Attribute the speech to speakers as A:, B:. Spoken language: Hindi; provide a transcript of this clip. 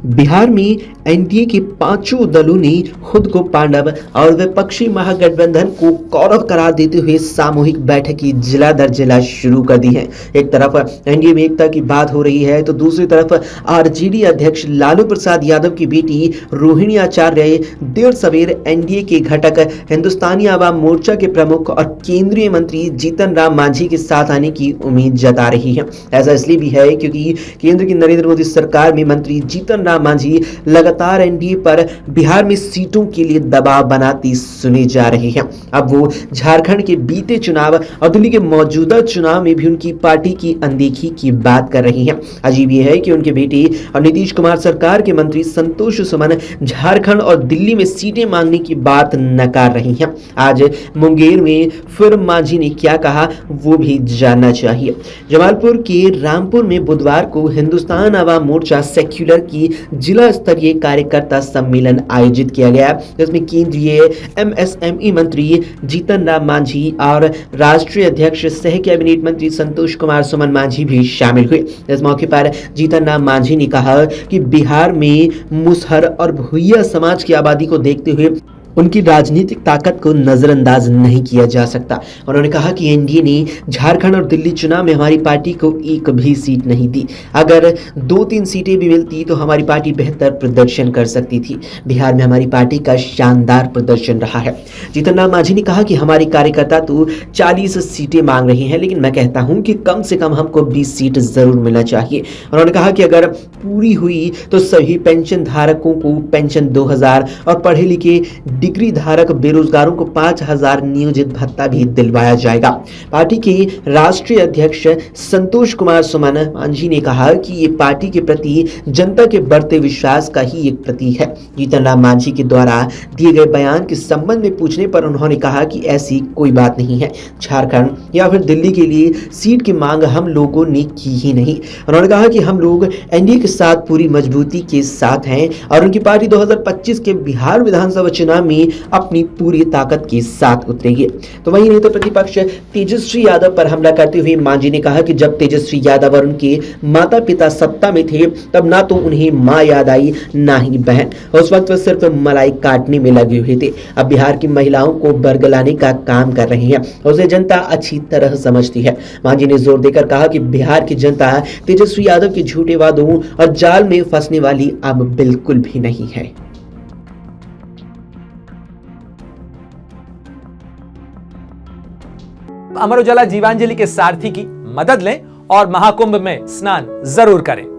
A: बिहार में एनडीए के पांचों दलों ने खुद को पांडव और विपक्षी महागठबंधन को कौरव करार देते हुए सामूहिक बैठकें जिला दर जिला शुरू कर दी हैं। एक तरफ एनडीए में एकता की बात हो रही है तो दूसरी तरफ आरजेडी अध्यक्ष लालू प्रसाद यादव की बेटी रोहिणी आचार्य देर सवेर एनडीए के घटक हिंदुस्तानी आवाम मोर्चा के प्रमुख और केंद्रीय मंत्री जीतन राम मांझी के साथ आने की उम्मीद जता रही है। ऐसा इसलिए भी है क्योंकि केंद्र की नरेंद्र मोदी सरकार में मंत्री जीतन राम मांझी लगातार एनडीए पर बिहार में सीटों के लिए दबाव बनाती सुनी जा रही है। अब वो झारखंड के बीते चुनाव और दिल्ली के मौजूदा चुनाव में भी उनकी पार्टी की अनदेखी की बात कर रही है। अजीब यह है कि उनके बेटे और नीतीश कुमार सरकार के मंत्री संतोष सुमन झारखंड और दिल्ली में सीटें मांगने की बात नकार रही हैं। आज मुंगेर में फिर मांझी ने क्या कहा वो भी जानना चाहिए। जमालपुर के रामपुर में बुधवार को हिंदुस्तान आवाम मोर्चा सेक्युलर की जिला स्तरीय कार्यकर्ता सम्मेलन आयोजित किया गया, जिसमें केंद्रीय एमएसएमई मंत्री जीतन राम मांझी और राष्ट्रीय अध्यक्ष सह कैबिनेट मंत्री संतोष कुमार सुमन मांझी भी शामिल हुए। इस मौके पर जीतन राम मांझी ने कहा कि बिहार में मुसहर और भुइया समाज की आबादी को देखते हुए उनकी राजनीतिक ताकत को नजरअंदाज नहीं किया जा सकता। उन्होंने कहा कि एनडीए ने झारखंड और दिल्ली चुनाव में हमारी पार्टी को एक भी सीट नहीं दी। अगर 2-3 सीटें भी मिलती तो हमारी पार्टी बेहतर प्रदर्शन कर सकती थी। बिहार में हमारी पार्टी का शानदार प्रदर्शन रहा है। जीतन राम मांझी ने कहा कि हमारी कार्यकर्ता तो 40 सीटें मांग रही हैं, लेकिन मैं कहता हूं कि कम से कम हमको 20 सीट जरूर मिलना चाहिए। उन्होंने कहा कि अगर पूरी हुई तो सभी पेंशन धारकों को पेंशन 2000 और पढ़े लिखे डिग्री धारक बेरोजगारों को 5000 नियोजित भत्ता भी दिलवाया जाएगा। पार्टी के राष्ट्रीय अध्यक्ष संतोष कुमार सुमन मांझी ने कहा कि ये पार्टी के प्रति जनता के बढ़ते विश्वास का ही एक प्रतीक है। जीतन राम मांझी के द्वारा दिए गए बयान के संबंध में पूछने पर उन्होंने कहा कि ऐसी कोई बात नहीं है। झारखंड या फिर दिल्ली के लिए सीट की मांग हम लोगों ने की ही नहीं। उन्होंने कहा कि हम लोग एनडीए के साथ पूरी मजबूती के साथ हैं और उनकी पार्टी 2025 के बिहार विधानसभा चुनाव में अपनी पूरी ताकत के साथ उतरेगी। तो वहीं नेता प्रतिपक्ष तेजस्वी यादव पर हमला करते हुए मांझी ने कहा कि जब तेजस्वी यादव और उनके माता पिता सत्ता में थे तब ना तो उन्हें मां याद आई ना ही बहन। उस वक्त वे सिर्फ मलाई काटने में लगे हुए थे। अब बिहार की महिलाओं को बरगलाने का काम कर रहे हैं। उसे जनता अच्छी तरह समझती है। मांझी ने जोर देकर कहा कि बिहार की जनता तेजस्वी यादव के झूठे वादों और जाल में फंसने वाली अब बिल्कुल भी नहीं है।
B: अमर उजाला जीवांजलि के सारथी की मदद लें और महाकुंभ में स्नान जरूर करें।